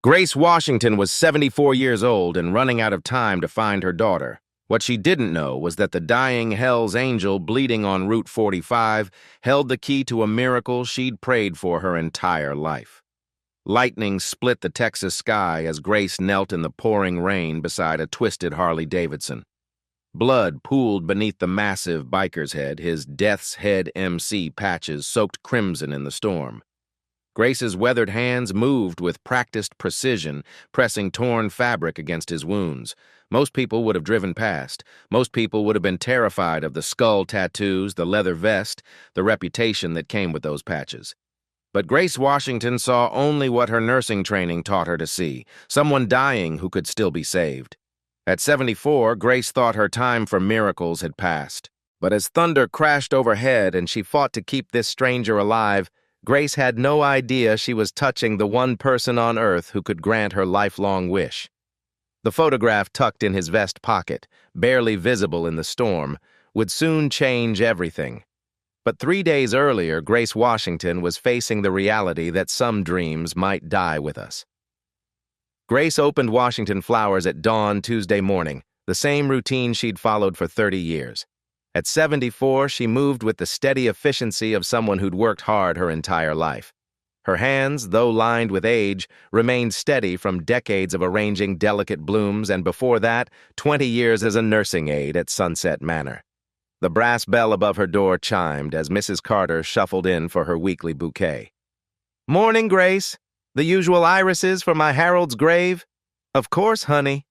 Grace Washington was 74 years old and running out of time to find her daughter. What she didn't know was that the dying Hell's Angel bleeding on Route 45 held the key to a miracle she'd prayed for her entire life. Lightning split the Texas sky as Grace knelt in the pouring rain beside a twisted Harley-Davidson. Blood pooled beneath the massive biker's head, his Death's Head MC patches soaked crimson in the storm. Grace's weathered hands moved with practiced precision, pressing torn fabric against his wounds. Most people would have driven past. Most people would have been terrified of the skull tattoos, the leather vest, the reputation that came with those patches. But Grace Washington saw only what her nursing training taught her to see, someone dying who could still be saved. At 74, Grace thought her time for miracles had passed. But as thunder crashed overhead and she fought to keep this stranger alive, Grace had no idea she was touching the one person on earth who could grant her lifelong wish. The photograph tucked in his vest pocket, barely visible in the storm, would soon change everything. But 3 days earlier, Grace Washington was facing the reality that some dreams might die with us. Grace opened Washington Flowers at dawn Tuesday morning, the same routine she'd followed for 30 years. At 74, she moved with the steady efficiency of someone who'd worked hard her entire life. Her hands, though lined with age, remained steady from decades of arranging delicate blooms and before that, 20 years as a nursing aide at Sunset Manor. The brass bell above her door chimed as Mrs. Carter shuffled in for her weekly bouquet. "Morning, Grace. The usual irises for my Harold's grave?" "Of course, honey."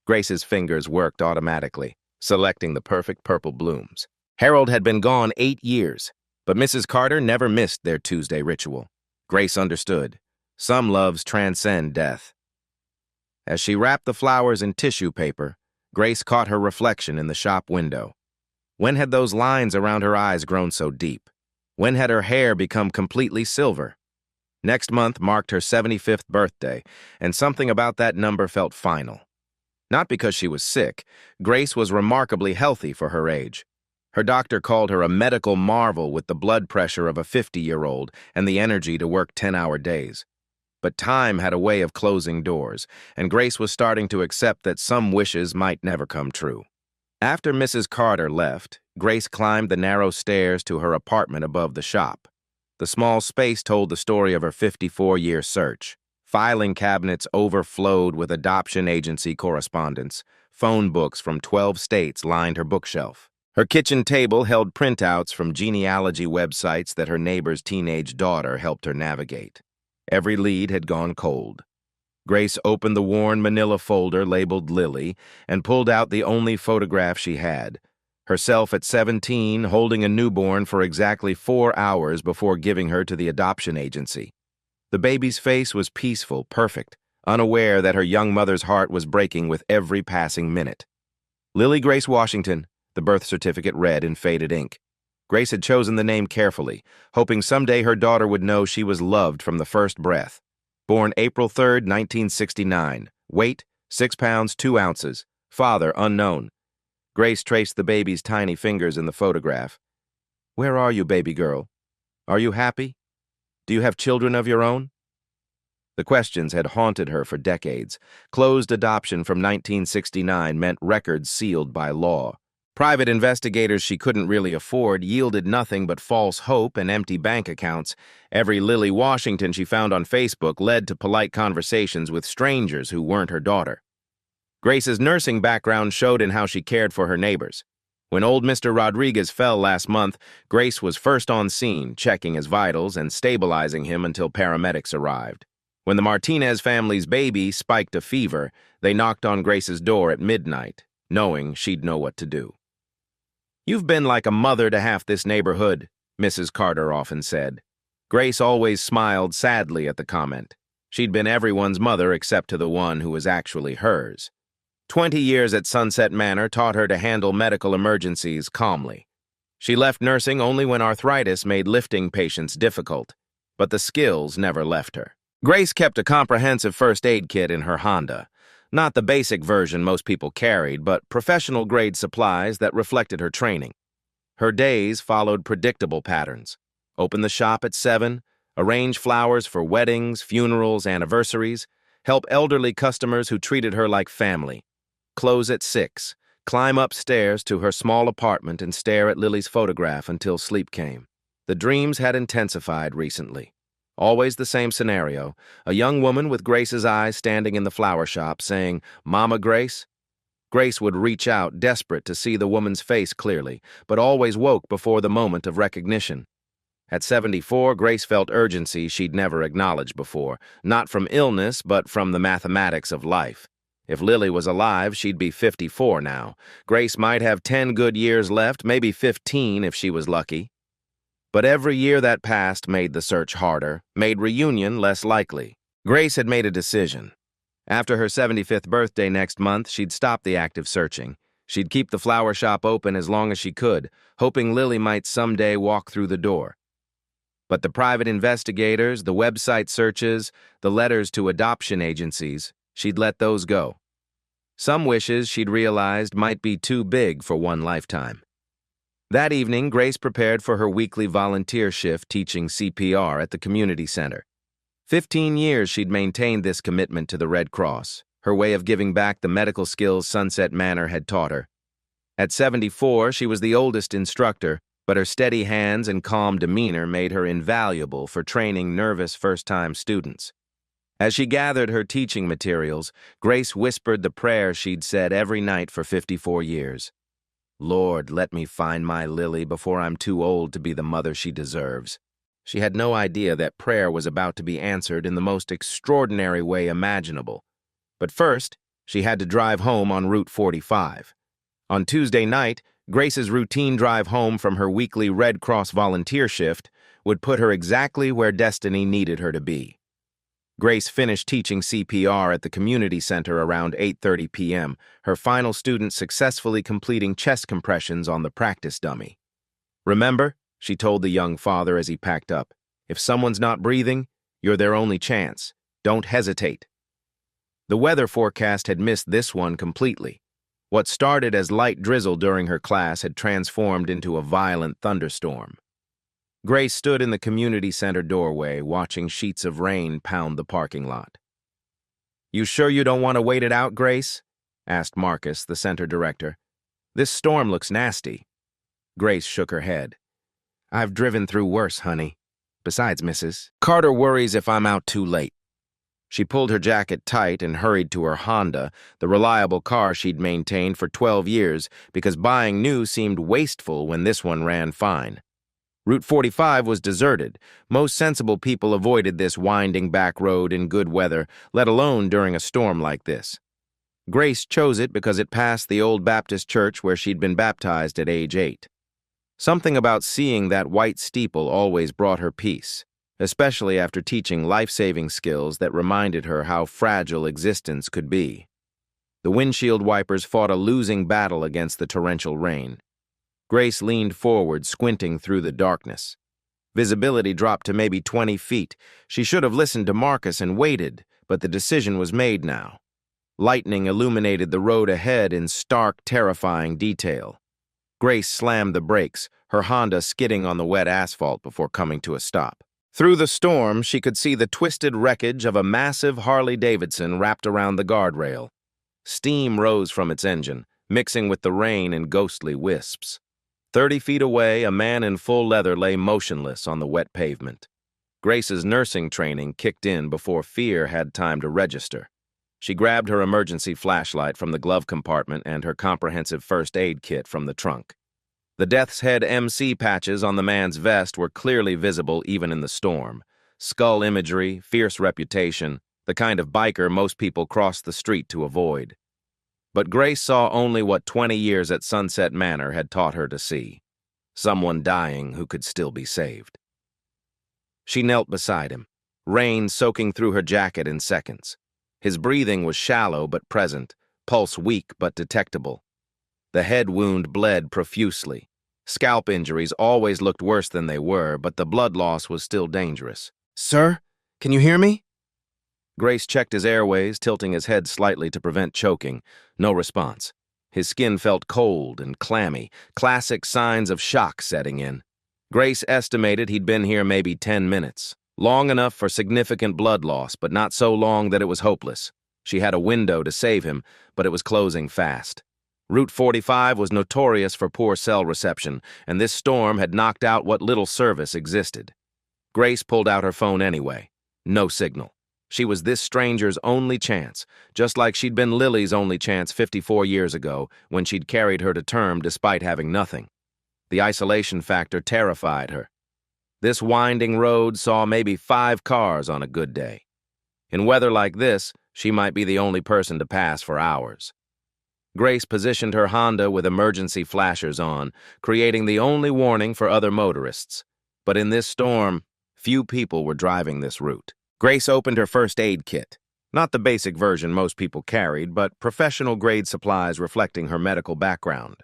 Grace's fingers worked automatically, selecting the perfect purple blooms. Harold had been gone 8 years, but Mrs. Carter never missed their Tuesday ritual. Grace understood. Some loves transcend death. As she wrapped the flowers in tissue paper, Grace caught her reflection in the shop window. When had those lines around her eyes grown so deep? When had her hair become completely silver? Next month marked her 75th birthday, and something about that number felt final. Not because she was sick, Grace was remarkably healthy for her age. Her doctor called her a medical marvel with the blood pressure of a 50-year-old and the energy to work 10-hour days. But time had a way of closing doors, and Grace was starting to accept that some wishes might never come true. After Mrs. Carter left, Grace climbed the narrow stairs to her apartment above the shop. The small space told the story of her 54-year search. Filing cabinets overflowed with adoption agency correspondence. Phone books from 12 states lined her bookshelf. Her kitchen table held printouts from genealogy websites that her neighbor's teenage daughter helped her navigate. Every lead had gone cold. Grace opened the worn manila folder labeled Lily and pulled out the only photograph she had. Herself at 17, holding a newborn for exactly 4 hours before giving her to the adoption agency. The baby's face was peaceful, perfect, unaware that her young mother's heart was breaking with every passing minute. Lily Grace Washington, the birth certificate read in faded ink. Grace had chosen the name carefully, hoping someday her daughter would know she was loved from the first breath. Born April 3, 1969. Weight, 6 pounds, 2 ounces. Father, unknown. Grace traced the baby's tiny fingers in the photograph. "Where are you, baby girl? Are you happy? Do you have children of your own?" The questions had haunted her for decades. Closed adoption from 1969 meant records sealed by law. Private investigators she couldn't really afford yielded nothing but false hope and empty bank accounts. Every Lily Washington she found on Facebook led to polite conversations with strangers who weren't her daughter. Grace's nursing background showed in how she cared for her neighbors. When old Mr. Rodriguez fell last month, Grace was first on scene, checking his vitals and stabilizing him until paramedics arrived. When the Martinez family's baby spiked a fever, they knocked on Grace's door at midnight, knowing she'd know what to do. "You've been like a mother to half this neighborhood," Mrs. Carter often said. Grace always smiled sadly at the comment. She'd been everyone's mother except to the one who was actually hers. 20 years at Sunset Manor taught her to handle medical emergencies calmly. She left nursing only when arthritis made lifting patients difficult, but the skills never left her. Grace kept a comprehensive first aid kit in her Honda. Not the basic version most people carried, but professional-grade supplies that reflected her training. Her days followed predictable patterns. Open the shop at 7, arrange flowers for weddings, funerals, anniversaries, help elderly customers who treated her like family, close at 6, climb upstairs to her small apartment and stare at Lily's photograph until sleep came. The dreams had intensified recently. Always the same scenario, a young woman with Grace's eyes standing in the flower shop saying, "Mama Grace?" Grace would reach out, desperate to see the woman's face clearly, but always woke before the moment of recognition. At 74, Grace felt urgency she'd never acknowledged before, not from illness, but from the mathematics of life. If Lily was alive, she'd be 54 now. Grace might have 10 good years left, maybe 15 if she was lucky. But every year that passed made the search harder, made reunion less likely. Grace had made a decision. After her 75th birthday next month, she'd stop the active searching. She'd keep the flower shop open as long as she could, hoping Lily might someday walk through the door. But the private investigators, the website searches, the letters to adoption agencies, she'd let those go. Some wishes, she'd realized, might be too big for one lifetime. That evening, Grace prepared for her weekly volunteer shift teaching CPR at the community center. 15 years she'd maintained this commitment to the Red Cross, her way of giving back the medical skills Sunset Manor had taught her. At 74, she was the oldest instructor, but her steady hands and calm demeanor made her invaluable for training nervous first-time students. As she gathered her teaching materials, Grace whispered the prayer she'd said every night for 54 years. "Lord, let me find my Lily before I'm too old to be the mother she deserves." She had no idea that prayer was about to be answered in the most extraordinary way imaginable. But first, she had to drive home on Route 45. On Tuesday night, Grace's routine drive home from her weekly Red Cross volunteer shift would put her exactly where destiny needed her to be. Grace finished teaching CPR at the community center around 8:30 p.m., her final student successfully completing chest compressions on the practice dummy. "Remember," she told the young father as he packed up, "if someone's not breathing, you're their only chance. Don't hesitate." The weather forecast had missed this one completely. What started as light drizzle during her class had transformed into a violent thunderstorm. Grace stood in the community center doorway, watching sheets of rain pound the parking lot. "You sure you don't want to wait it out, Grace?" asked Marcus, the center director. "This storm looks nasty." Grace shook her head. "I've driven through worse, honey. Besides, Mrs. Carter worries if I'm out too late." She pulled her jacket tight and hurried to her Honda, the reliable car she'd maintained for 12 years because buying new seemed wasteful when this one ran fine. Route 45 was deserted. Most sensible people avoided this winding back road in good weather, let alone during a storm like this. Grace chose it because it passed the old Baptist church where she'd been baptized at age 8. Something about seeing that white steeple always brought her peace, especially after teaching life-saving skills that reminded her how fragile existence could be. The windshield wipers fought a losing battle against the torrential rain. Grace leaned forward, squinting through the darkness. Visibility dropped to maybe 20 feet. She should have listened to Marcus and waited, but the decision was made now. Lightning illuminated the road ahead in stark, terrifying detail. Grace slammed the brakes, her Honda skidding on the wet asphalt before coming to a stop. Through the storm, she could see the twisted wreckage of a massive Harley-Davidson wrapped around the guardrail. Steam rose from its engine, mixing with the rain in ghostly wisps. 30 feet away, a man in full leather lay motionless on the wet pavement. Grace's nursing training kicked in before fear had time to register. She grabbed her emergency flashlight from the glove compartment and her comprehensive first aid kit from the trunk. The Death's Head MC patches on the man's vest were clearly visible even in the storm. Skull imagery, fierce reputation, the kind of biker most people crossed the street to avoid. But Grace saw only what 20 years at Sunset Manor had taught her to see. Someone dying who could still be saved. She knelt beside him, rain soaking through her jacket in seconds. His breathing was shallow but present, pulse weak but detectable. The head wound bled profusely. Scalp injuries always looked worse than they were, but the blood loss was still dangerous. "Sir, can you hear me?" Grace checked his airways, tilting his head slightly to prevent choking. No response. His skin felt cold and clammy, classic signs of shock setting in. Grace estimated he'd been here maybe 10 minutes. Long enough for significant blood loss, but not so long that it was hopeless. She had a window to save him, but it was closing fast. Route 45 was notorious for poor cell reception, and this storm had knocked out what little service existed. Grace pulled out her phone anyway. No signal. She was this stranger's only chance, just like she'd been Lily's only chance 54 years ago when she'd carried her to term despite having nothing. The isolation factor terrified her. This winding road saw maybe 5 cars on a good day. In weather like this, she might be the only person to pass for hours. Grace positioned her Honda with emergency flashers on, creating the only warning for other motorists. But in this storm, few people were driving this route. Grace opened her first aid kit. Not the basic version most people carried, but professional-grade supplies reflecting her medical background.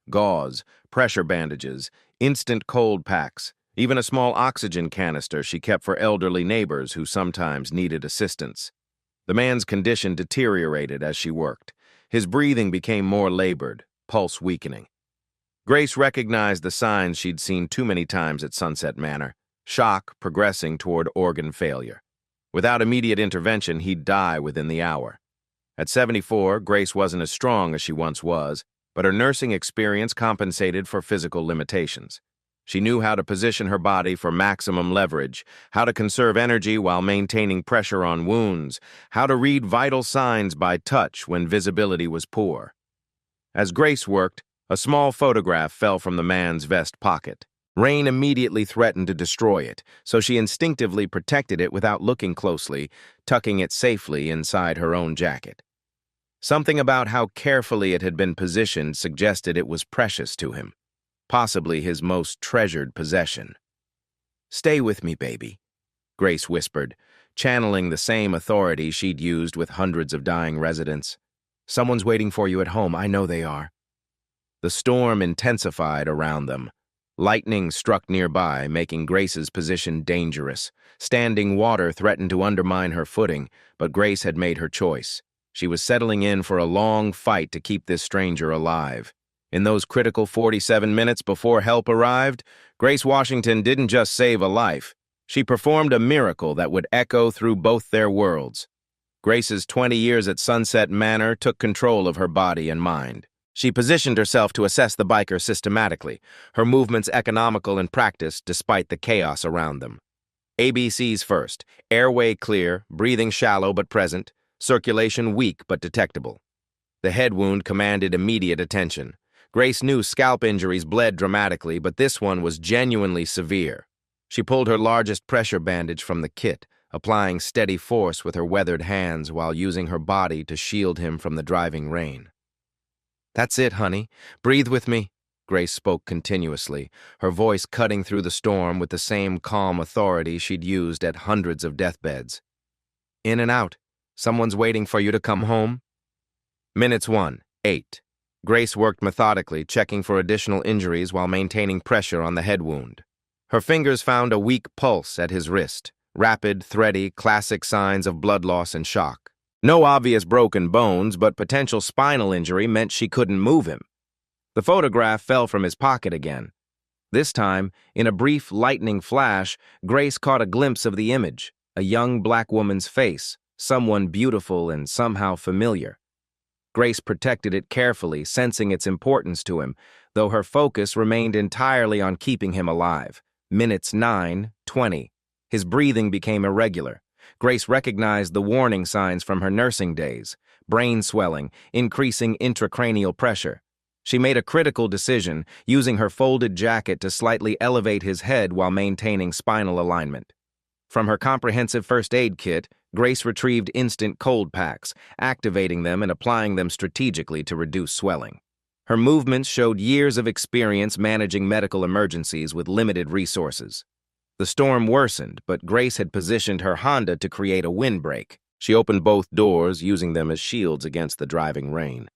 Gauze, pressure bandages, instant cold packs, even a small oxygen canister she kept for elderly neighbors who sometimes needed assistance. The man's condition deteriorated as she worked. His breathing became more labored, pulse weakening. Grace recognized the signs she'd seen too many times at Sunset Manor: shock progressing toward organ failure. Without immediate intervention, he'd die within the hour. At 74, Grace wasn't as strong as she once was, but her nursing experience compensated for physical limitations. She knew how to position her body for maximum leverage, how to conserve energy while maintaining pressure on wounds, how to read vital signs by touch when visibility was poor. As Grace worked, a small photograph fell from the man's vest pocket. Rain immediately threatened to destroy it, so she instinctively protected it without looking closely, tucking it safely inside her own jacket. Something about how carefully it had been positioned suggested it was precious to him, possibly his most treasured possession. "Stay with me, baby," Grace whispered, channeling the same authority she'd used with hundreds of dying residents. "Someone's waiting for you at home, I know they are." The storm intensified around them. Lightning struck nearby, making Grace's position dangerous. Standing water threatened to undermine her footing, but Grace had made her choice. She was settling in for a long fight to keep this stranger alive. In those critical 47 minutes before help arrived, Grace Washington didn't just save a life. She performed a miracle that would echo through both their worlds. Grace's 20 years at Sunset Manor took control of her body and mind. She positioned herself to assess the biker systematically, her movements economical in practice despite the chaos around them. ABCs first: airway clear, breathing shallow but present, circulation weak but detectable. The head wound commanded immediate attention. Grace knew scalp injuries bled dramatically, but this one was genuinely severe. She pulled her largest pressure bandage from the kit, applying steady force with her weathered hands while using her body to shield him from the driving rain. "That's it, honey. Breathe with me," Grace spoke continuously, her voice cutting through the storm with the same calm authority she'd used at hundreds of deathbeds. "In and out. Someone's waiting for you to come home." Minutes 1, 8. Grace worked methodically, checking for additional injuries while maintaining pressure on the head wound. Her fingers found a weak pulse at his wrist, rapid, thready, classic signs of blood loss and shock. No obvious broken bones, but potential spinal injury meant she couldn't move him. The photograph fell from his pocket again. This time, in a brief lightning flash, Grace caught a glimpse of the image, a young black woman's face, someone beautiful and somehow familiar. Grace protected it carefully, sensing its importance to him, though her focus remained entirely on keeping him alive. Minutes 9, 20. His breathing became irregular. Grace recognized the warning signs from her nursing days: brain swelling, increasing intracranial pressure. She made a critical decision, using her folded jacket to slightly elevate his head while maintaining spinal alignment. From her comprehensive first aid kit, Grace retrieved instant cold packs, activating them and applying them strategically to reduce swelling. Her movements showed years of experience managing medical emergencies with limited resources. The storm worsened, but Grace had positioned her Honda to create a windbreak. She opened both doors, using them as shields against the driving rain.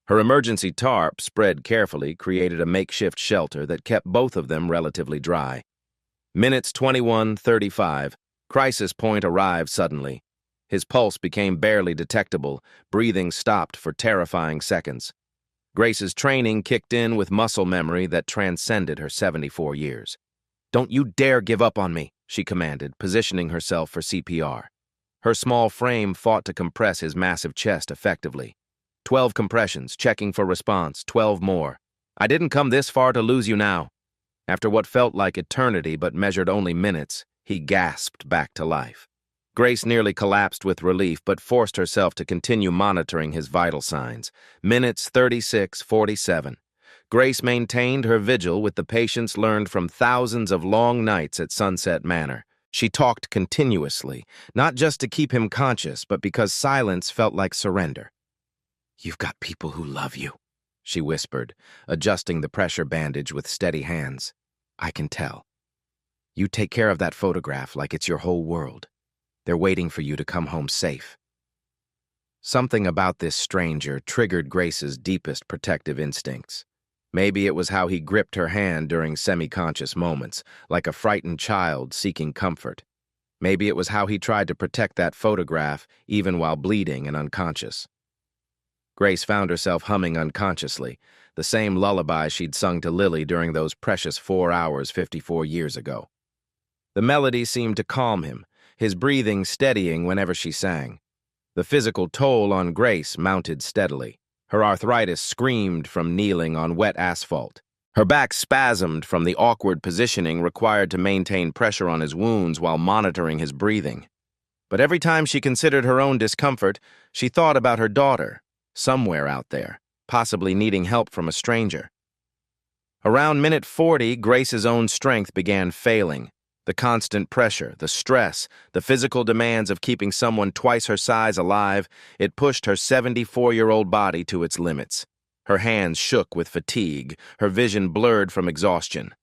Her emergency tarp, spread carefully, created a makeshift shelter that kept both of them relatively dry. Minutes 21:35. Crisis point arrived suddenly. His pulse became barely detectable, breathing stopped for terrifying seconds. Grace's training kicked in with muscle memory that transcended her 74 years. "Don't you dare give up on me," she commanded, positioning herself for CPR. Her small frame fought to compress his massive chest effectively. 12 compressions, checking for response, 12 more. I didn't come this far to lose you now. After what felt like eternity but measured only minutes, he gasped back to life. Grace nearly collapsed with relief but forced herself to continue monitoring his vital signs. Minutes 36:47. Grace maintained her vigil with the patience learned from thousands of long nights at Sunset Manor. She talked continuously, not just to keep him conscious, but because silence felt like surrender. "You've got people who love you," she whispered, adjusting the pressure bandage with steady hands. "I can tell. You take care of that photograph like it's your whole world. They're waiting for you to come home safe." Something about this stranger triggered Grace's deepest protective instincts. Maybe it was how he gripped her hand during semi-conscious moments, like a frightened child seeking comfort. Maybe it was how he tried to protect that photograph even while bleeding and unconscious. Grace found herself humming unconsciously, the same lullaby she'd sung to Lily during those precious 4 hours 54 years ago. The melody seemed to calm him, his breathing steadying whenever she sang. The physical toll on Grace mounted steadily. Her arthritis screamed from kneeling on wet asphalt. Her back spasmed from the awkward positioning required to maintain pressure on his wounds while monitoring his breathing. But every time she considered her own discomfort, she thought about her daughter, somewhere out there, possibly needing help from a stranger. Around minute 40, Grace's own strength began failing. The constant pressure, the stress, the physical demands of keeping someone twice her size alive, it pushed her 74-year-old body to its limits. Her hands shook with fatigue, her vision blurred from exhaustion.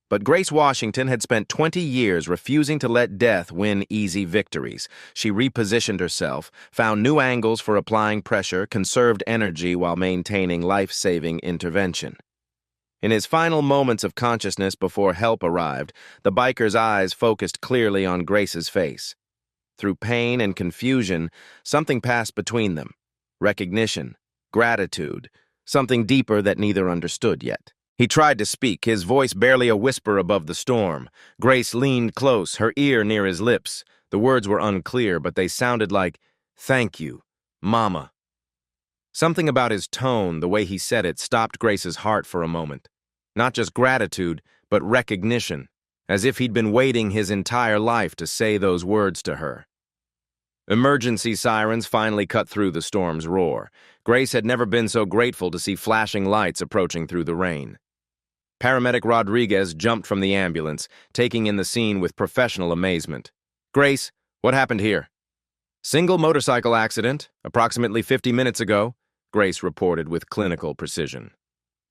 But Grace Washington had spent 20 years refusing to let death win easy victories. She repositioned herself, found new angles for applying pressure, conserved energy while maintaining life-saving intervention. In his final moments of consciousness before help arrived, the biker's eyes focused clearly on Grace's face. Through pain and confusion, something passed between them. Recognition, gratitude, something deeper that neither understood yet. He tried to speak, his voice barely a whisper above the storm. Grace leaned close, her ear near his lips. The words were unclear, but they sounded like, "Thank you, Mama." Something about his tone, the way he said it, stopped Grace's heart for a moment. Not just gratitude, but recognition, as if he'd been waiting his entire life to say those words to her. Emergency sirens finally cut through the storm's roar. Grace had never been so grateful to see flashing lights approaching through the rain. Paramedic Rodriguez jumped from the ambulance, taking in the scene with professional amazement. "Grace, what happened here?" "Single motorcycle accident, approximately 50 minutes ago," Grace reported with clinical precision.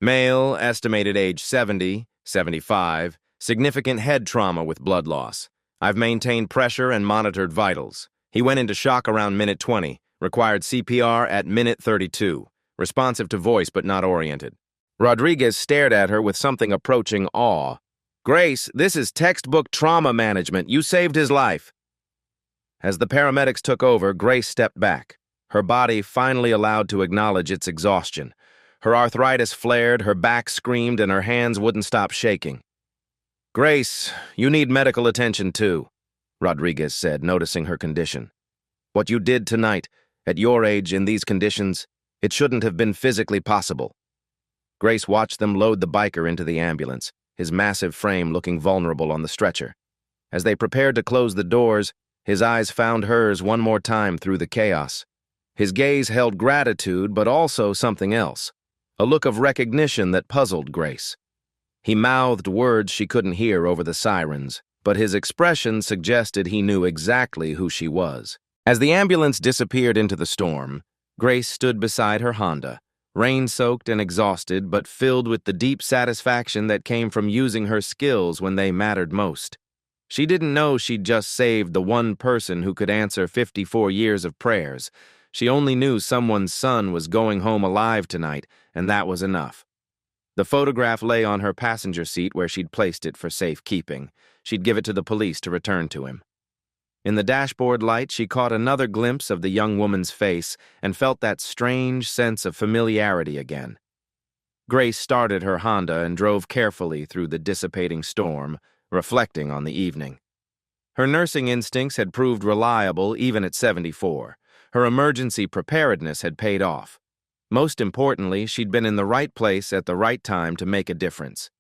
"Male, estimated age 70, 75, significant head trauma with blood loss. I've maintained pressure and monitored vitals. He went into shock around minute 20, required CPR at minute 32, responsive to voice but not oriented." Rodriguez stared at her with something approaching awe. "Grace, this is textbook trauma management. You saved his life." As the paramedics took over, Grace stepped back, her body finally allowed to acknowledge its exhaustion. Her arthritis flared, her back screamed, and her hands wouldn't stop shaking. "Grace, you need medical attention too," Rodriguez said, noticing her condition. "What you did tonight, at your age in these conditions, it shouldn't have been physically possible." Grace watched them load the biker into the ambulance, his massive frame looking vulnerable on the stretcher. As they prepared to close the doors, his eyes found hers one more time through the chaos. His gaze held gratitude, but also something else, a look of recognition that puzzled Grace. He mouthed words she couldn't hear over the sirens, but his expression suggested he knew exactly who she was. As the ambulance disappeared into the storm, Grace stood beside her Honda, rain-soaked and exhausted, but filled with the deep satisfaction that came from using her skills when they mattered most. She didn't know she'd just saved the one person who could answer 54 years of prayers. She only knew someone's son was going home alive tonight, and that was enough. The photograph lay on her passenger seat where she'd placed it for safekeeping. She'd give it to the police to return to him. In the dashboard light, she caught another glimpse of the young woman's face and felt that strange sense of familiarity again. Grace started her Honda and drove carefully through the dissipating storm, reflecting on the evening. Her nursing instincts had proved reliable even at 74. Her emergency preparedness had paid off. Most importantly, she'd been in the right place at the right time to make a difference.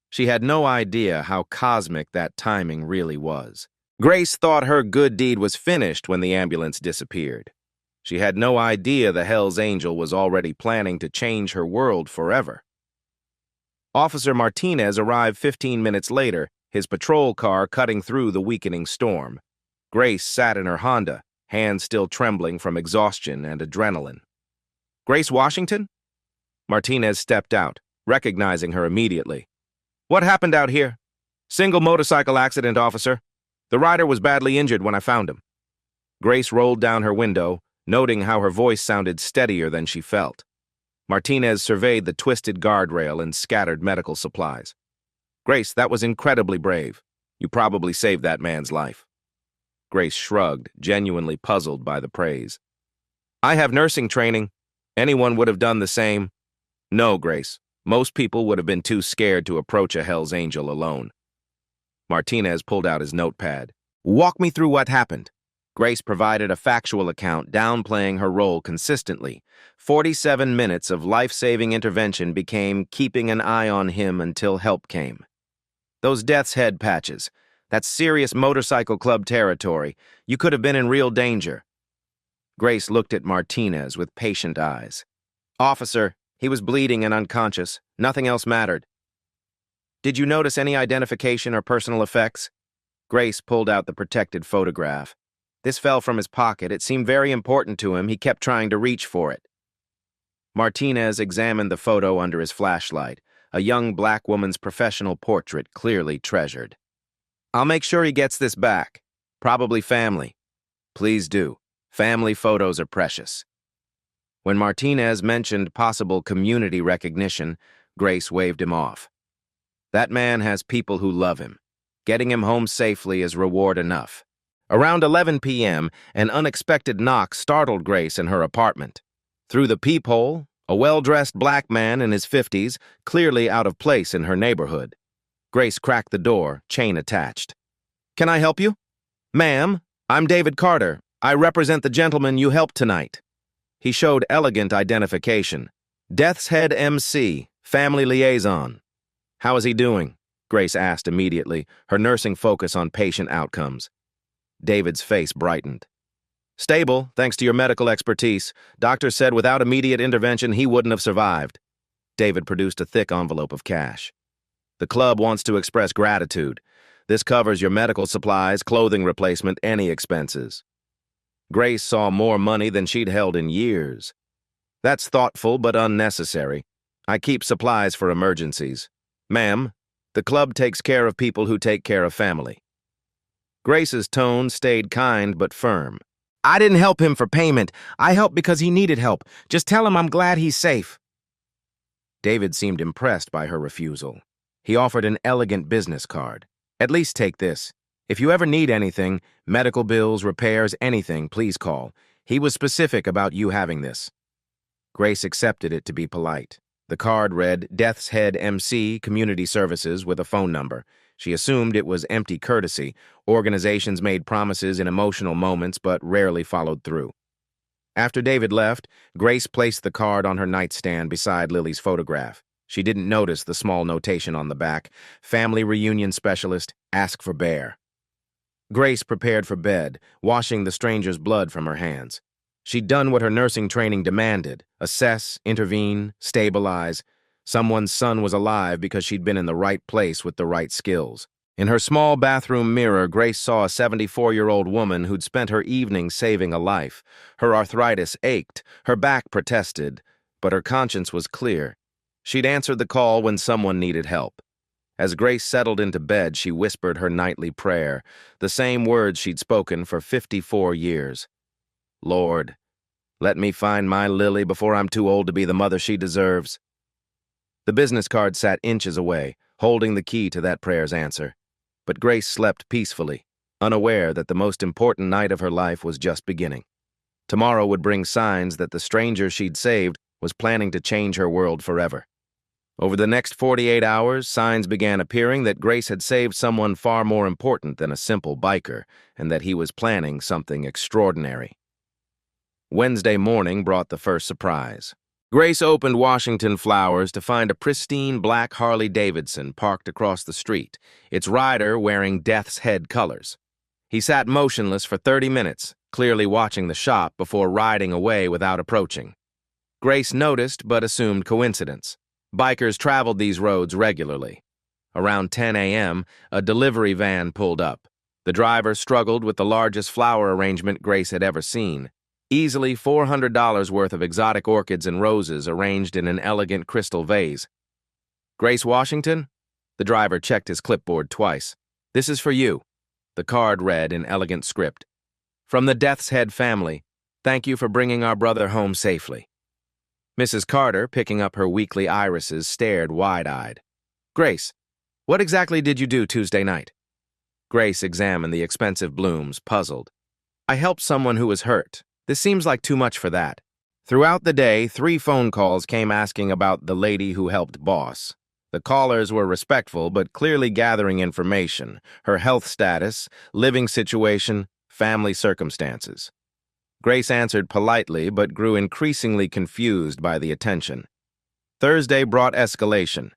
She had no idea how cosmic that timing really was. Grace thought her good deed was finished when the ambulance disappeared. She had no idea the Hell's Angel was already planning to change her world forever. Officer Martinez arrived 15 minutes later, his patrol car cutting through the weakening storm. Grace sat in her Honda, hands still trembling from exhaustion and adrenaline. "Grace Washington?" Martinez stepped out, recognizing her immediately. "What happened out here?" "Single motorcycle accident, officer. The rider was badly injured when I found him." Grace rolled down her window, noting how her voice sounded steadier than she felt. Martinez surveyed the twisted guardrail and scattered medical supplies. "Grace, that was incredibly brave. You probably saved that man's life." Grace shrugged, genuinely puzzled by the praise. "I have nursing training. Anyone would have done the same." "No, Grace. Most people would have been too scared to approach a Hell's Angel alone." Martinez pulled out his notepad. "Walk me through what happened." Grace provided a factual account, downplaying her role consistently. 47 minutes of life-saving intervention became keeping an eye on him until help came. "Those death's head patches. That's serious motorcycle club territory. You could have been in real danger." Grace looked at Martinez with patient eyes. "Officer, he was bleeding and unconscious. Nothing else mattered." "Did you notice any identification or personal effects?" Grace pulled out the protected photograph. "This fell from his pocket. It seemed very important to him. He kept trying to reach for it." Martinez examined the photo under his flashlight, a young black woman's professional portrait clearly treasured. "I'll make sure he gets this back. Probably family." "Please do. Family photos are precious." When Martinez mentioned possible community recognition, Grace waved him off. "That man has people who love him. Getting him home safely is reward enough." Around 11 p.m., an unexpected knock startled Grace in her apartment. Through the peephole, a well-dressed black man in his 50s, clearly out of place in her neighborhood. Grace cracked the door, chain attached. "Can I help you?" "Ma'am, I'm David Carter. I represent the gentleman you helped tonight." He showed elegant identification. "Death's Head MC, family liaison." "How is he doing?" Grace asked immediately, her nursing focus on patient outcomes. David's face brightened. "Stable, thanks to your medical expertise. Doctor said without immediate intervention he wouldn't have survived." David produced a thick envelope of cash. "The club wants to express gratitude. This covers your medical supplies, clothing replacement, any expenses." Grace saw more money than she'd held in years. "That's thoughtful but unnecessary. I keep supplies for emergencies. Ma'am, the club takes care of people who take care of family." Grace's tone stayed kind but firm. "I didn't help him for payment. I helped because he needed help. Just tell him I'm glad he's safe." David seemed impressed by her refusal. He offered an elegant business card. "At least take this. If you ever need anything, medical bills, repairs, anything, please call. He was specific about you having this." Grace accepted it to be polite. The card read, "Death's Head MC, Community Services," with a phone number. She assumed it was empty courtesy. Organizations made promises in emotional moments but rarely followed through. After David left, Grace placed the card on her nightstand beside Lily's photograph. She didn't notice the small notation on the back. "Family reunion specialist, ask for Bear." Grace prepared for bed, washing the stranger's blood from her hands. She'd done what her nursing training demanded: assess, intervene, stabilize. Someone's son was alive because she'd been in the right place with the right skills. In her small bathroom mirror, Grace saw a 74-year-old woman who'd spent her evening saving a life. Her arthritis ached, her back protested, but her conscience was clear. She'd answered the call when someone needed help. As Grace settled into bed, she whispered her nightly prayer, the same words she'd spoken for 54 years. "Lord, let me find my Lily before I'm too old to be the mother she deserves." The business card sat inches away, holding the key to that prayer's answer. But Grace slept peacefully, unaware that the most important night of her life was just beginning. Tomorrow would bring signs that the stranger she'd saved was planning to change her world forever. Over the next 48 hours, signs began appearing that Grace had saved someone far more important than a simple biker, and that he was planning something extraordinary. Wednesday morning brought the first surprise. Grace opened Washington Flowers to find a pristine black Harley-Davidson parked across the street, its rider wearing Death's Head colors. He sat motionless for 30 minutes, clearly watching the shop before riding away without approaching. Grace noticed but assumed coincidence. Bikers traveled these roads regularly. Around 10 a.m., a delivery van pulled up. The driver struggled with the largest flower arrangement Grace had ever seen. Easily $400 worth of exotic orchids and roses arranged in an elegant crystal vase. "Grace Washington?" The driver checked his clipboard twice. "This is for you." The card read in elegant script. "From the Death's Head family, thank you for bringing our brother home safely." Mrs. Carter, picking up her weekly irises, stared wide-eyed. "Grace, what exactly did you do Tuesday night?" Grace examined the expensive blooms, puzzled. "I helped someone who was hurt. This seems like too much for that." Throughout the day, 3 phone calls came asking about the lady who helped Boss. The callers were respectful but clearly gathering information, her health status, living situation, family circumstances. Grace answered politely but grew increasingly confused by the attention. Thursday brought escalation.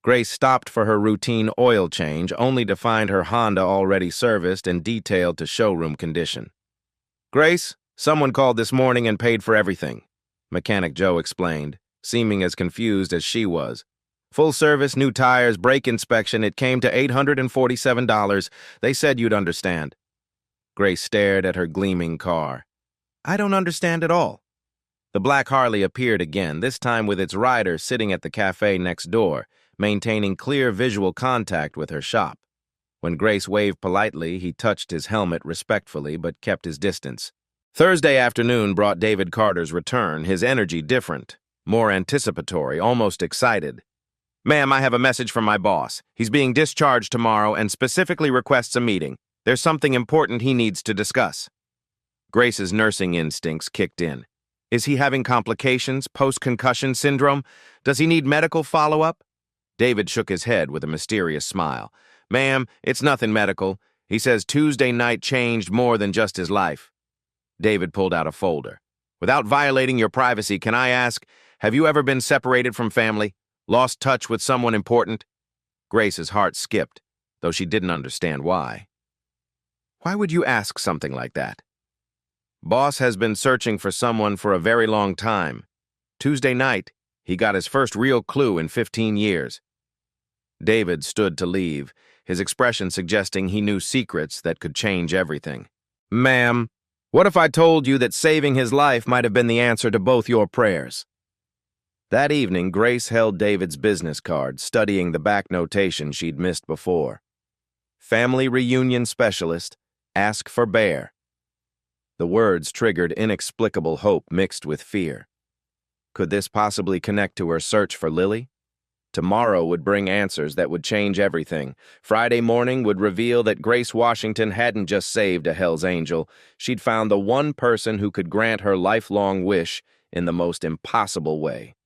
Grace stopped for her routine oil change only to find her Honda already serviced and detailed to showroom condition. "Grace, someone called this morning and paid for everything," Mechanic Joe explained, seeming as confused as she was. "Full service, new tires, brake inspection, it came to $847. They said you'd understand." Grace stared at her gleaming car. "I don't understand at all." The black Harley appeared again, this time with its rider sitting at the cafe next door, maintaining clear visual contact with her shop. When Grace waved politely, he touched his helmet respectfully but kept his distance. Thursday afternoon brought David Carter's return, his energy different, more anticipatory, almost excited. "Ma'am, I have a message from my boss. He's being discharged tomorrow and specifically requests a meeting. There's something important he needs to discuss." Grace's nursing instincts kicked in. Is he having complications, post-concussion syndrome? Does he need medical follow-up? David shook his head with a mysterious smile. "Ma'am, it's nothing medical. He says Tuesday night changed more than just his life." David pulled out a folder. "Without violating your privacy, can I ask, have you ever been separated from family? Lost touch with someone important?" Grace's heart skipped, though she didn't understand why. "Why would you ask something like that?" "Boss has been searching for someone for a very long time. Tuesday night, he got his first real clue in 15 years. David stood to leave, his expression suggesting he knew secrets that could change everything. "Ma'am, what if I told you that saving his life might have been the answer to both your prayers?" That evening, Grace held David's business card, studying the back notation she'd missed before. "Family reunion specialist, ask for Bear." The words triggered inexplicable hope mixed with fear. Could this possibly connect to her search for Lily? Tomorrow would bring answers that would change everything. Friday morning would reveal that Grace Washington hadn't just saved a Hell's Angel. She'd found the one person who could grant her lifelong wish in the most impossible way.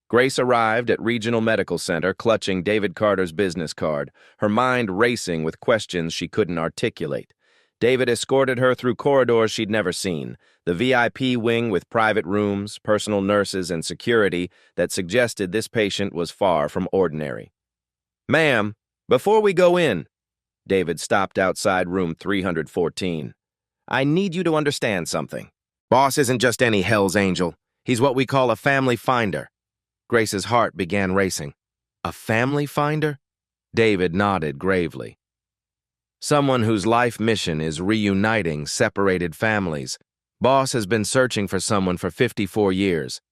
Grace arrived at Regional Medical Center clutching David Carter's business card, her mind racing with questions she couldn't articulate. David escorted her through corridors she'd never seen, the VIP wing with private rooms, personal nurses, and security that suggested this patient was far from ordinary. "Ma'am, before we go in," David stopped outside room 314. "I need you to understand something. Boss isn't just any Hell's Angel. He's what we call a family finder." Grace's heart began racing. "A family finder?" David nodded gravely. "Someone whose life mission is reuniting separated families. Boss has been searching for someone for 54 years.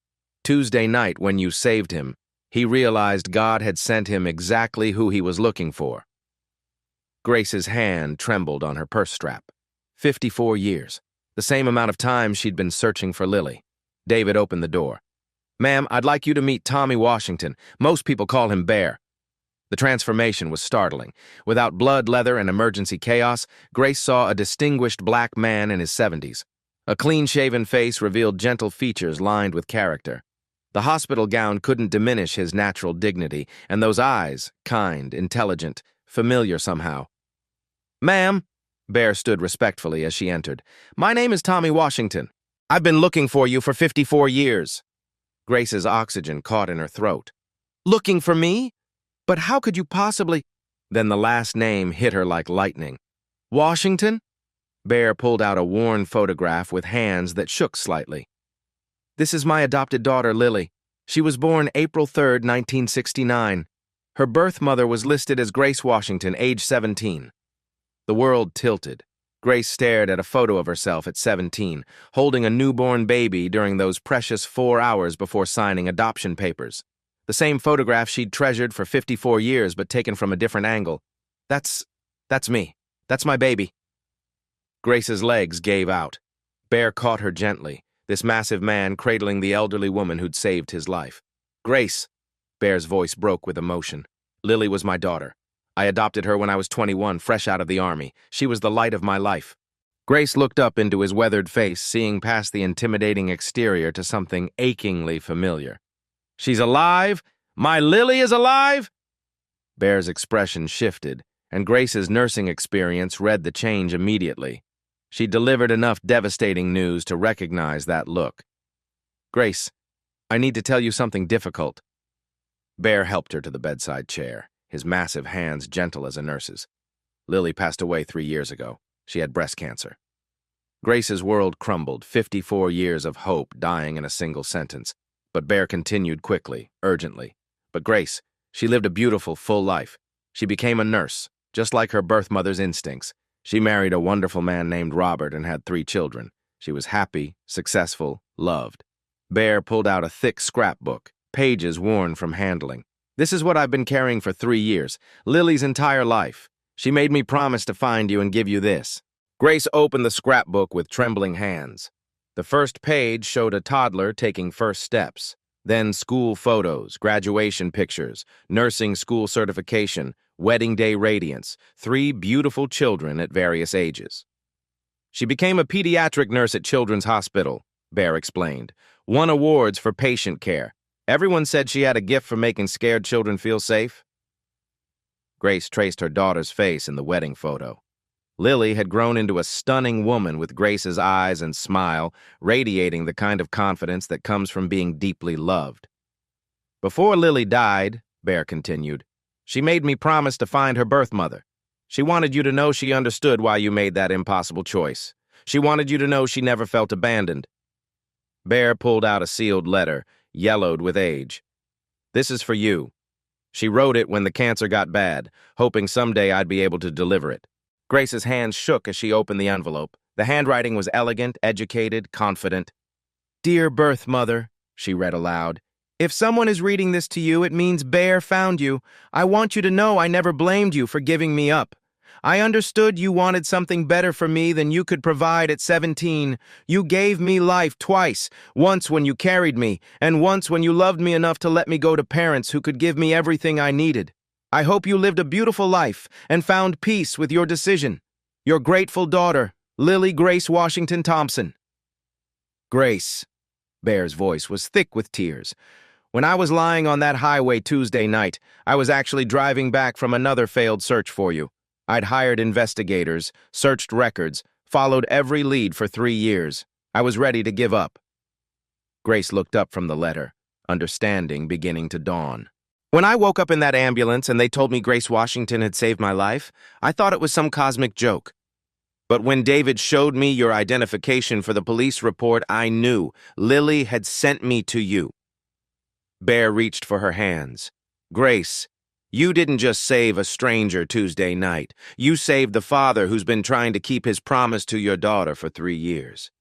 Tuesday night, when you saved him, he realized God had sent him exactly who he was looking for." Grace's hand trembled on her purse strap. 54 years, the same amount of time she'd been searching for Lily. David opened the door. "Ma'am, I'd like you to meet Tommy Washington. Most people call him Bear." The transformation was startling. Without blood, leather, and emergency chaos, Grace saw a distinguished black man in his 70s. A clean-shaven face revealed gentle features lined with character. The hospital gown couldn't diminish his natural dignity, and those eyes, kind, intelligent, familiar somehow. "Ma'am," Bear stood respectfully as she entered, "my name is Tommy Washington. I've been looking for you for 54 years. Grace's oxygen caught in her throat. "Looking for me? But how could you possibly—" Then the last name hit her like lightning. "Washington?" Bear pulled out a worn photograph with hands that shook slightly. "This is my adopted daughter, Lily. She was born April 3rd, 1969. Her birth mother was listed as Grace Washington, age 17. The world tilted. Grace stared at a photo of herself at 17, holding a newborn baby during those precious 4 hours before signing adoption papers. The same photograph she'd treasured for 54 years, but taken from a different angle. That's me. That's my baby." Grace's legs gave out. Bear caught her gently, this massive man cradling the elderly woman who'd saved his life. "Grace," Bear's voice broke with emotion. "Lily was my daughter. I adopted her when I was 21, fresh out of the army. She was the light of my life." Grace looked up into his weathered face, seeing past the intimidating exterior to something achingly familiar. "She's alive? My Lily is alive?" Bear's expression shifted, and Grace's nursing experience read the change immediately. She delivered enough devastating news to recognize that look. "Grace, I need to tell you something difficult." Bear helped her to the bedside chair, his massive hands gentle as a nurse's. "Lily passed away 3 years ago. She had breast cancer." Grace's world crumbled, 54 years of hope dying in a single sentence. But Bear continued quickly, urgently. "But Grace, she lived a beautiful, full life. She became a nurse, just like her birth mother's instincts. She married a wonderful man named Robert and had 3 children. She was happy, successful, loved." Bear pulled out a thick scrapbook, pages worn from handling. "This is what I've been carrying for 3 years, Lily's entire life. She made me promise to find you and give you this." Grace opened the scrapbook with trembling hands. The first page showed a toddler taking first steps, then school photos, graduation pictures, nursing school certification, wedding day radiance, 3 beautiful children at various ages. "She became a pediatric nurse at Children's Hospital," Bear explained. "Won awards for patient care. Everyone said she had a gift for making scared children feel safe." Grace traced her daughter's face in the wedding photo. Lily had grown into a stunning woman with Grace's eyes and smile, radiating the kind of confidence that comes from being deeply loved. "Before Lily died," Bear continued, "she made me promise to find her birth mother. She wanted you to know she understood why you made that impossible choice. She wanted you to know she never felt abandoned." Bear pulled out a sealed letter, yellowed with age. "This is for you. She wrote it when the cancer got bad, hoping someday I'd be able to deliver it." Grace's hands shook as she opened the envelope. The handwriting was elegant, educated, confident. "Dear birth mother," she read aloud, "if someone is reading this to you, it means Bear found you. I want you to know I never blamed you for giving me up. I understood you wanted something better for me than you could provide at 17. You gave me life twice, once when you carried me, and once when you loved me enough to let me go to parents who could give me everything I needed. I hope you lived a beautiful life and found peace with your decision. Your grateful daughter, Lily Grace Washington Thompson." "Grace," Bear's voice was thick with tears. "When I was lying on that highway Tuesday night, I was actually driving back from another failed search for you. I'd hired investigators, searched records, followed every lead for 3 years. I was ready to give up." Grace looked up from the letter, understanding beginning to dawn. "When I woke up in that ambulance and they told me Grace Washington had saved my life, I thought it was some cosmic joke. But when David showed me your identification for the police report, I knew Lily had sent me to you." Bear reached for her hands. "Grace, you didn't just save a stranger Tuesday night. You saved the father who's been trying to keep his promise to your daughter for 3 years."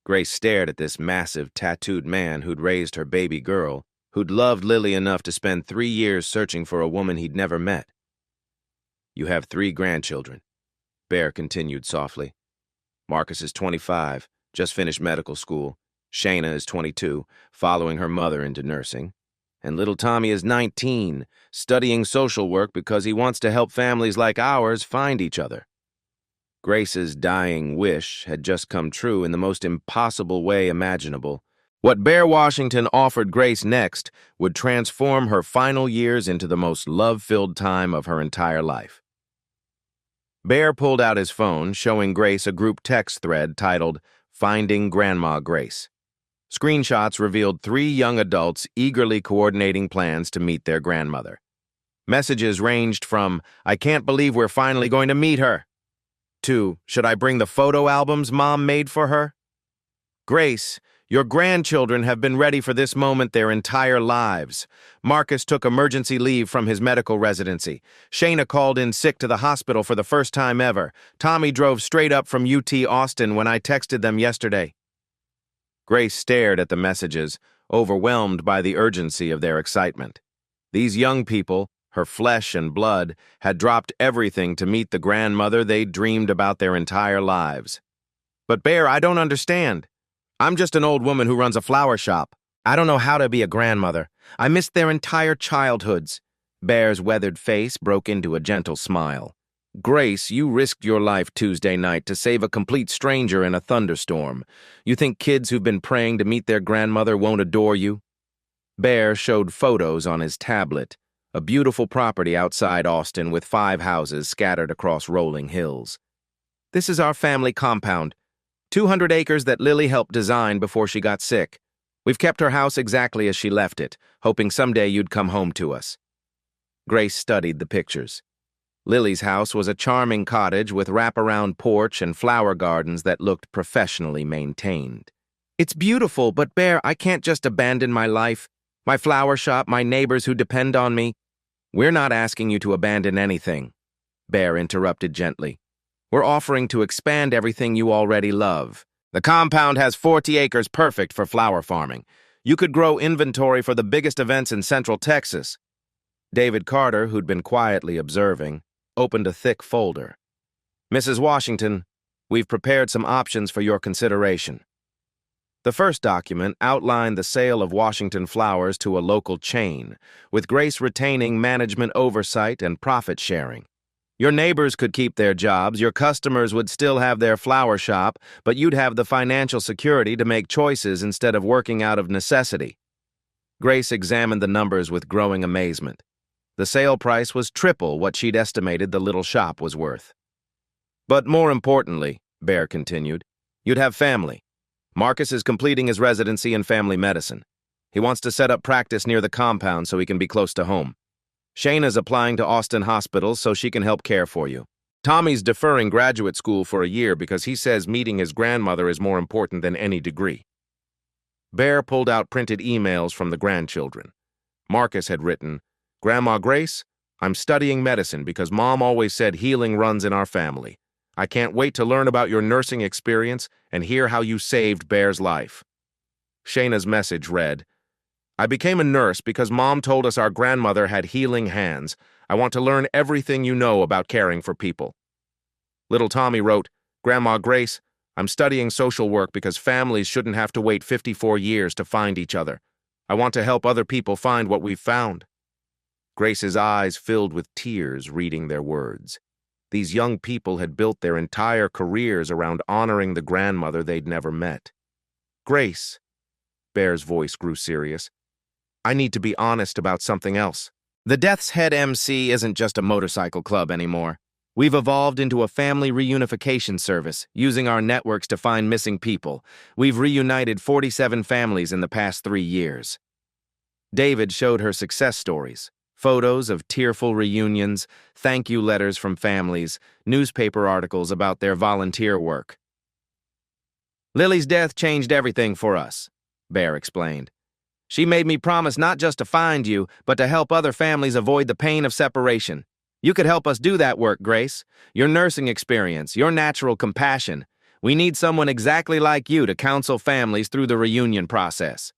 Grace stared at this massive, tattooed man who'd raised her baby girl, who'd loved Lily enough to spend 3 years searching for a woman he'd never met. "You have 3 grandchildren," Bear continued softly. "Marcus is 25, just finished medical school. Shayna is 22, following her mother into nursing. And little Tommy is 19, studying social work because he wants to help families like ours find each other." Grace's dying wish had just come true in the most impossible way imaginable. What Bear Washington offered Grace next would transform her final years into the most love-filled time of her entire life. Bear pulled out his phone, showing Grace a group text thread titled, "Finding Grandma Grace." Screenshots revealed 3 young adults eagerly coordinating plans to meet their grandmother. Messages ranged from, "I can't believe we're finally going to meet her," to, "Should I bring the photo albums Mom made for her?" "Grace, your grandchildren have been ready for this moment their entire lives. Marcus took emergency leave from his medical residency. Shayna called in sick to the hospital for the first time ever. Tommy drove straight up from UT Austin when I texted them yesterday." Grace stared at the messages, overwhelmed by the urgency of their excitement. These young people, her flesh and blood, had dropped everything to meet the grandmother they'd dreamed about their entire lives. "But Bear, I don't understand. I'm just an old woman who runs a flower shop. I don't know how to be a grandmother. I missed their entire childhoods." Bear's weathered face broke into a gentle smile. "Grace, you risked your life Tuesday night to save a complete stranger in a thunderstorm. You think kids who've been praying to meet their grandmother won't adore you?" Bear showed photos on his tablet, a beautiful property outside Austin with 5 houses scattered across rolling hills. "This is our family compound. 200 acres that Lily helped design before she got sick. We've kept her house exactly as she left it, hoping someday you'd come home to us." Grace studied the pictures. Lily's house was a charming cottage with wraparound porch and flower gardens that looked professionally maintained. "It's beautiful, but Bear, I can't just abandon my life, my flower shop, my neighbors who depend on me." "We're not asking you to abandon anything," Bear interrupted gently. "We're offering to expand everything you already love. The compound has 40 acres perfect for flower farming. You could grow inventory for the biggest events in Central Texas." David Carter, who'd been quietly observing, opened a thick folder. "Mrs. Washington, we've prepared some options for your consideration." The first document outlined the sale of Washington flowers to a local chain, with Grace retaining management oversight and profit sharing. Your neighbors could keep their jobs, your customers would still have their flower shop, but you'd have the financial security to make choices instead of working out of necessity. Grace examined the numbers with growing amazement. The sale price was triple what she'd estimated the little shop was worth. "But more importantly," Bear continued, "you'd have family. Marcus is completing his residency in family medicine. He wants to set up practice near the compound so he can be close to home. Shayna's applying to Austin Hospital so she can help care for you. Tommy's deferring graduate school for a year because he says meeting his grandmother is more important than any degree." Bear pulled out printed emails from the grandchildren. Marcus had written, "Grandma Grace, I'm studying medicine because Mom always said healing runs in our family. I can't wait to learn about your nursing experience and hear how you saved Bear's life." Shayna's message read, "I became a nurse because Mom told us our grandmother had healing hands. I want to learn everything you know about caring for people." Little Tommy wrote, "Grandma Grace, I'm studying social work because families shouldn't have to wait 54 years to find each other. I want to help other people find what we've found." Grace's eyes filled with tears reading their words. These young people had built their entire careers around honoring the grandmother they'd never met. "Grace," Bear's voice grew serious, "I need to be honest about something else. The Death's Head MC isn't just a motorcycle club anymore. We've evolved into a family reunification service, using our networks to find missing people. We've reunited 47 families in the past 3 years." David showed her success stories. Photos of tearful reunions, thank you letters from families, newspaper articles about their volunteer work. "Lily's death changed everything for us," Bear explained. "She made me promise not just to find you, but to help other families avoid the pain of separation. You could help us do that work, Grace. Your nursing experience, your natural compassion. We need someone exactly like you to counsel families through the reunion process."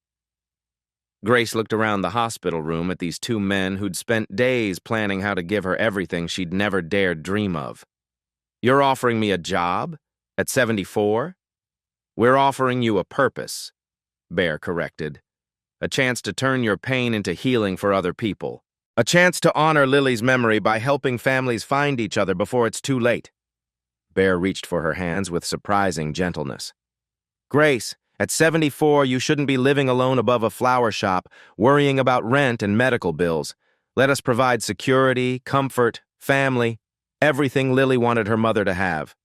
Grace looked around the hospital room at these 2 men who'd spent days planning how to give her everything she'd never dared dream of. "You're offering me a job? At 74? "We're offering you a purpose," Bear corrected. "A chance to turn your pain into healing for other people. A chance to honor Lily's memory by helping families find each other before it's too late." Bear reached for her hands with surprising gentleness. "Grace, At 74, you shouldn't be living alone above a flower shop, worrying about rent and medical bills. Let us provide security, comfort, family, everything Lily wanted her mother to have.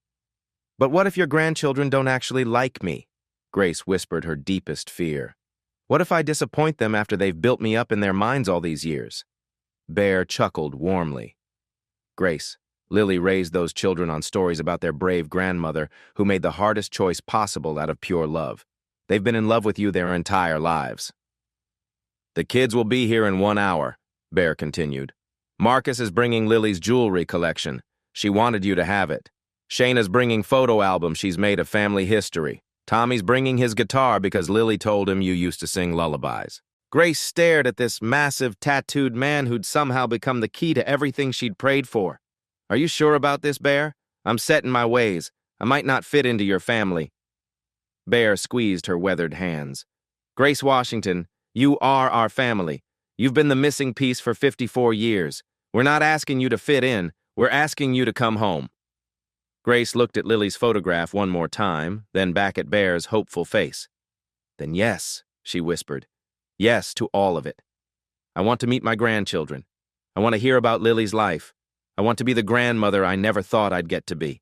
But what if your grandchildren don't actually like me? Grace whispered her deepest fear. What if I disappoint them after they've built me up in their minds all these years? Bear chuckled warmly. Grace, Lily raised those children on stories about their brave grandmother who made the hardest choice possible out of pure love. They've been in love with you their entire lives. The kids will be here in 1 hour, Bear continued. Marcus is bringing Lily's jewelry collection. She wanted you to have it. Shayna's bringing photo albums she's made of family history. Tommy's bringing his guitar because Lily told him you used to sing lullabies. Grace stared at this massive, tattooed man who'd somehow become the key to everything she'd prayed for. Are you sure about this, Bear? I'm set in my ways. I might not fit into your family. Bear squeezed her weathered hands. Grace Washington, you are our family. You've been the missing piece for 54 years. We're not asking you to fit in. We're asking you to come home. Grace looked at Lily's photograph one more time, then back at Bear's hopeful face. Then yes, she whispered. Yes to all of it. I want to meet my grandchildren. I want to hear about Lily's life. I want to be the grandmother I never thought I'd get to be.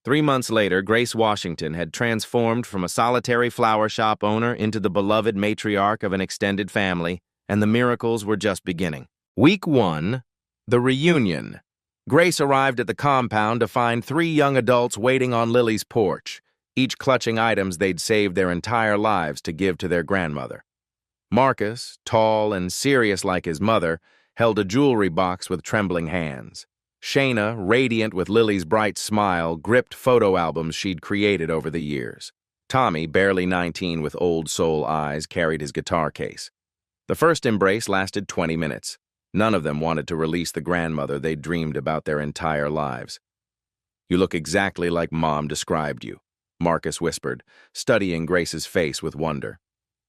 3 months later, Grace Washington had transformed from a solitary flower shop owner into the beloved matriarch of an extended family, and the miracles were just beginning. Week 1, the reunion. Grace arrived at the compound to find 3 young adults waiting on Lily's porch, each clutching items they'd saved their entire lives to give to their grandmother. Marcus, tall and serious like his mother, held a jewelry box with trembling hands. Shayna, radiant with Lily's bright smile, gripped photo albums she'd created over the years. Tommy, barely 19 with old soul eyes, carried his guitar case. The first embrace lasted 20 minutes. None of them wanted to release the grandmother they'd dreamed about their entire lives. You look exactly like Mom described you, Marcus whispered, studying Grace's face with wonder.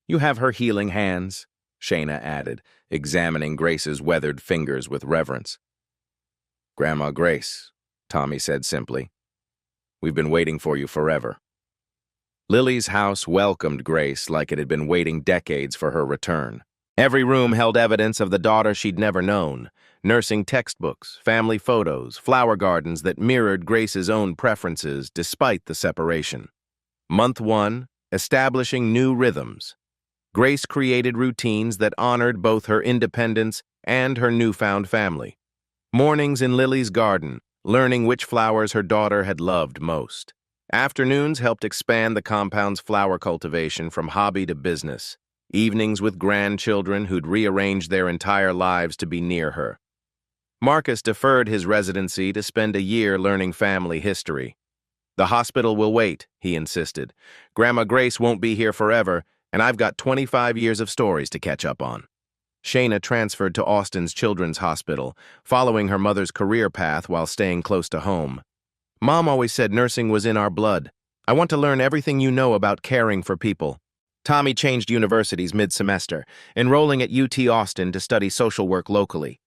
You have her healing hands, Shayna added, examining Grace's weathered fingers with reverence. Grandma Grace, Tommy said simply. We've been waiting for you forever. Lily's house welcomed Grace like it had been waiting decades for her return. Every room held evidence of the daughter she'd never known, nursing textbooks, family photos, flower gardens that mirrored Grace's own preferences despite the separation. Month 1, establishing new rhythms. Grace created routines that honored both her independence and her newfound family. Mornings in Lily's garden, learning which flowers her daughter had loved most. Afternoons helped expand the compound's flower cultivation from hobby to business. Evenings with grandchildren who'd rearranged their entire lives to be near her. Marcus deferred his residency to spend a year learning family history. The hospital will wait, he insisted. Grandma Grace won't be here forever, and I've got 25 years of stories to catch up on. Shayna transferred to Austin's Children's Hospital, following her mother's career path while staying close to home. Mom always said nursing was in our blood. I want to learn everything you know about caring for people. Tommy changed universities mid-semester, enrolling at UT Austin to study social work locally.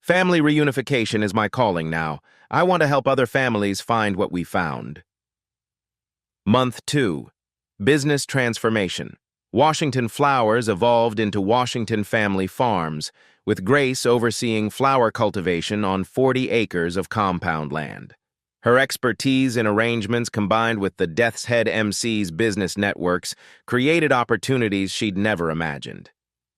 Family reunification is my calling now. I want to help other families find what we found. Month 2. Business transformation. Washington Flowers evolved into Washington Family Farms, with Grace overseeing flower cultivation on 40 acres of compound land. Her expertise in arrangements combined with the Death's Head MC's business networks created opportunities she'd never imagined.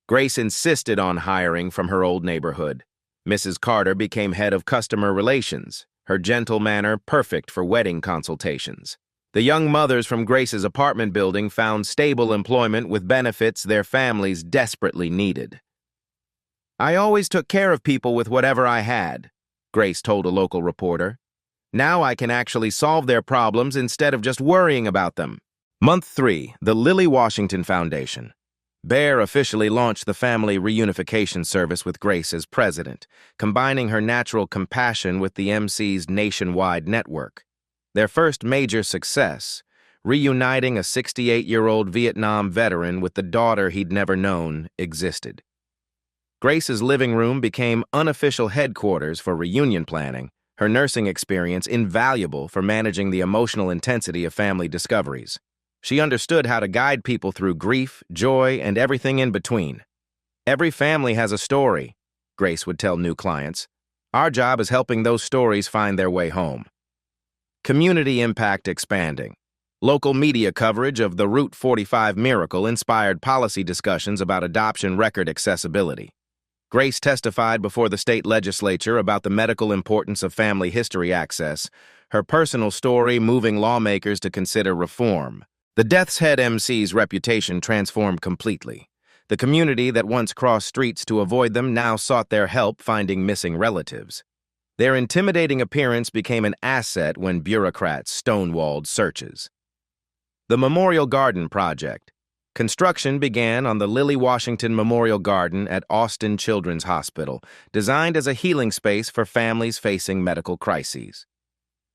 Grace insisted on hiring from her old neighborhood. Mrs. Carter became head of customer relations, her gentle manner perfect for wedding consultations. The young mothers from Grace's apartment building found stable employment with benefits their families desperately needed. I always took care of people with whatever I had, Grace told a local reporter. Now I can actually solve their problems instead of just worrying about them. Month 3, the Lily Washington Foundation. Bear officially launched the family reunification service with Grace as president, combining her natural compassion with the MC's nationwide network. Their first major success, reuniting a 68-year-old Vietnam veteran with the daughter he'd never known, existed. Grace's living room became unofficial headquarters for reunion planning, her nursing experience invaluable for managing the emotional intensity of family discoveries. She understood how to guide people through grief, joy, and everything in between. Every family has a story, Grace would tell new clients. Our job is helping those stories find their way home. Community impact expanding. Local media coverage of the Route 45 miracle inspired policy discussions about adoption record accessibility. Grace testified before the state legislature about the medical importance of family history access, her personal story moving lawmakers to consider reform. The Death's Head MC's reputation transformed completely. The community that once crossed streets to avoid them now sought their help finding missing relatives. Their intimidating appearance became an asset when bureaucrats stonewalled searches. The Memorial Garden Project. Construction began on the Lily Washington Memorial Garden at Austin Children's Hospital, designed as a healing space for families facing medical crises.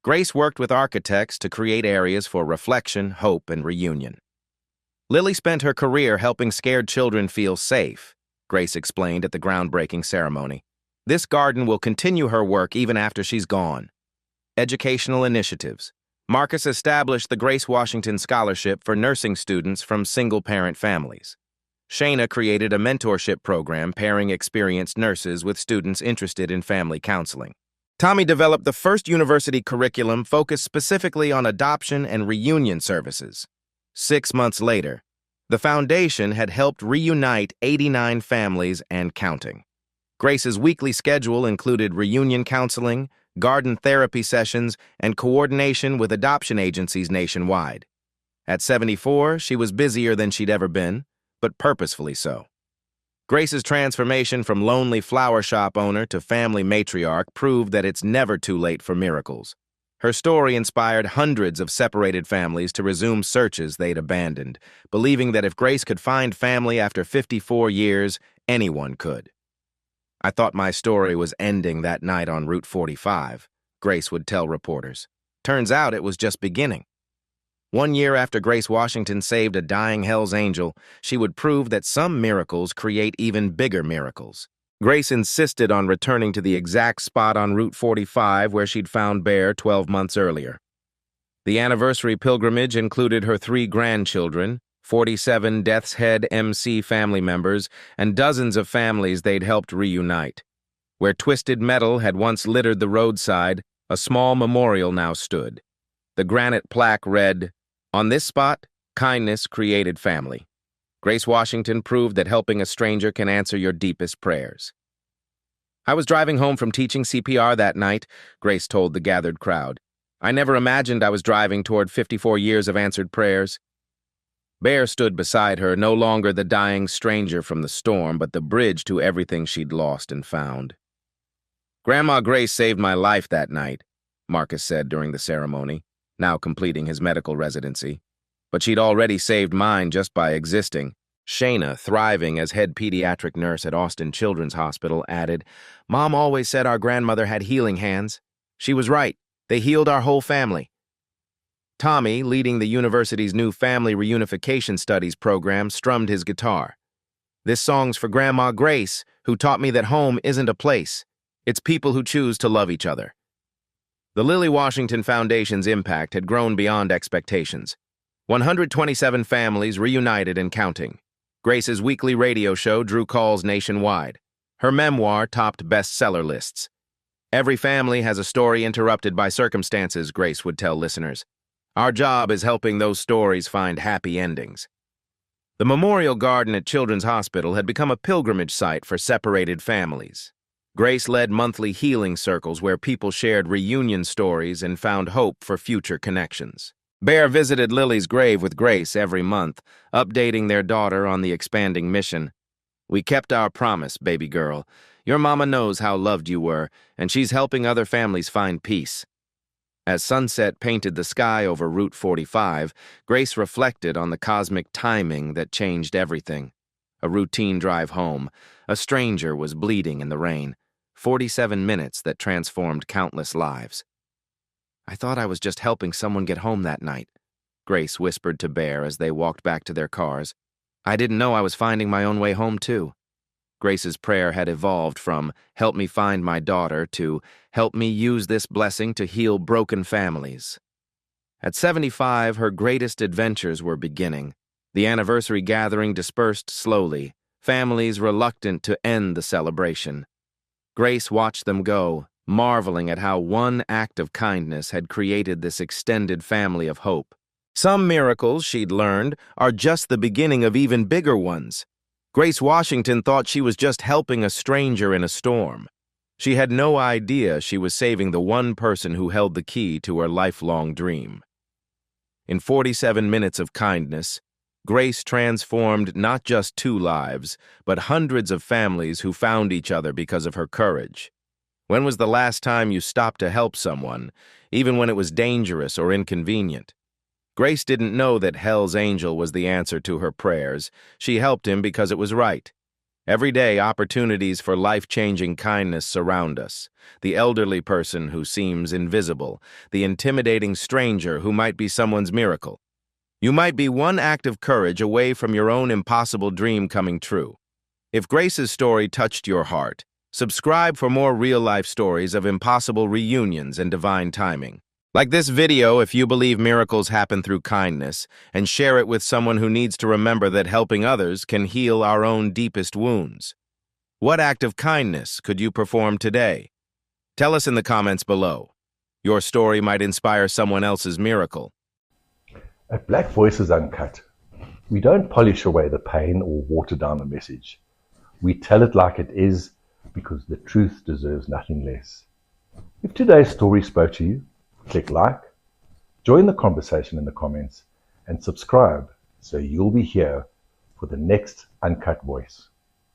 Grace worked with architects to create areas for reflection, hope, and reunion. Lily spent her career helping scared children feel safe, Grace explained at the groundbreaking ceremony. This garden will continue her work even after she's gone. Educational initiatives. Marcus established the Grace Washington Scholarship for nursing students from single-parent families. Shayna created a mentorship program pairing experienced nurses with students interested in family counseling. Tommy developed the first university curriculum focused specifically on adoption and reunion services. 6 months later, the foundation had helped reunite 89 families and counting. Grace's weekly schedule included reunion counseling, garden therapy sessions, and coordination with adoption agencies nationwide. At 74, she was busier than she'd ever been, but purposefully so. Grace's transformation from lonely flower shop owner to family matriarch proved that it's never too late for miracles. Her story inspired hundreds of separated families to resume searches they'd abandoned, believing that if Grace could find family after 54 years, anyone could. I thought my story was ending that night on Route 45, Grace would tell reporters. Turns out it was just beginning. 1 year after Grace Washington saved a dying Hell's Angel, she would prove that some miracles create even bigger miracles. Grace insisted on returning to the exact spot on Route 45 where she'd found Bear 12 months earlier. The anniversary pilgrimage included her 3 grandchildren, 47 Death's Head MC family members, and dozens of families they'd helped reunite. Where twisted metal had once littered the roadside, a small memorial now stood. The granite plaque read, "On this spot, kindness created family." Grace Washington proved that helping a stranger can answer your deepest prayers. I was driving home from teaching CPR that night, Grace told the gathered crowd. I never imagined I was driving toward 54 years of answered prayers. Bear stood beside her, no longer the dying stranger from the storm, but the bridge to everything she'd lost and found. Grandma Grace saved my life that night, Marcus said during the ceremony, now completing his medical residency. But she'd already saved mine just by existing. Shayna, thriving as head pediatric nurse at Austin Children's Hospital, added, "Mom always said our grandmother had healing hands. She was right. They healed our whole family." Tommy, leading the university's new family reunification studies program, strummed his guitar. "This song's for Grandma Grace, who taught me that home isn't a place. It's people who choose to love each other." The Lily Washington Foundation's impact had grown beyond expectations. 127 families reunited and counting. Grace's weekly radio show drew calls nationwide. Her memoir topped bestseller lists. Every family has a story interrupted by circumstances, Grace would tell listeners. Our job is helping those stories find happy endings. The Memorial Garden at Children's Hospital had become a pilgrimage site for separated families. Grace led monthly healing circles where people shared reunion stories and found hope for future connections. Bear visited Lily's grave with Grace every month, updating their daughter on the expanding mission. "We kept our promise, baby girl. Your mama knows how loved you were, and she's helping other families find peace." As sunset painted the sky over Route 45, Grace reflected on the cosmic timing that changed everything. A routine drive home. A stranger was bleeding in the rain. 47 minutes that transformed countless lives. "I thought I was just helping someone get home that night," Grace whispered to Bear as they walked back to their cars. "I didn't know I was finding my own way home, too." Grace's prayer had evolved from, "Help me find my daughter," to, "Help me use this blessing to heal broken families." At 75, her greatest adventures were beginning. The anniversary gathering dispersed slowly, families reluctant to end the celebration. Grace watched them go, marveling at how one act of kindness had created this extended family of hope. Some miracles, she'd learned, are just the beginning of even bigger ones. Grace Washington thought she was just helping a stranger in a storm. She had no idea she was saving the one person who held the key to her lifelong dream. In 47 minutes of kindness, Grace transformed not just 2 lives, but hundreds of families who found each other because of her courage. When was the last time you stopped to help someone, even when it was dangerous or inconvenient? Grace didn't know that Hell's Angel was the answer to her prayers. She helped him because it was right. Every day, opportunities for life-changing kindness surround us. The elderly person who seems invisible, the intimidating stranger who might be someone's miracle. You might be one act of courage away from your own impossible dream coming true. If Grace's story touched your heart, subscribe for more real-life stories of impossible reunions and divine timing. Like this video if you believe miracles happen through kindness, and share it with someone who needs to remember that helping others can heal our own deepest wounds. What act of kindness could you perform today? Tell us in the comments below. Your story might inspire someone else's miracle. At Black Voices Uncut, we don't polish away the pain or water down the message. We tell it like it is because the truth deserves nothing less. If today's story spoke to you, click like, join the conversation in the comments, and subscribe so you'll be here for the next Uncut Voice.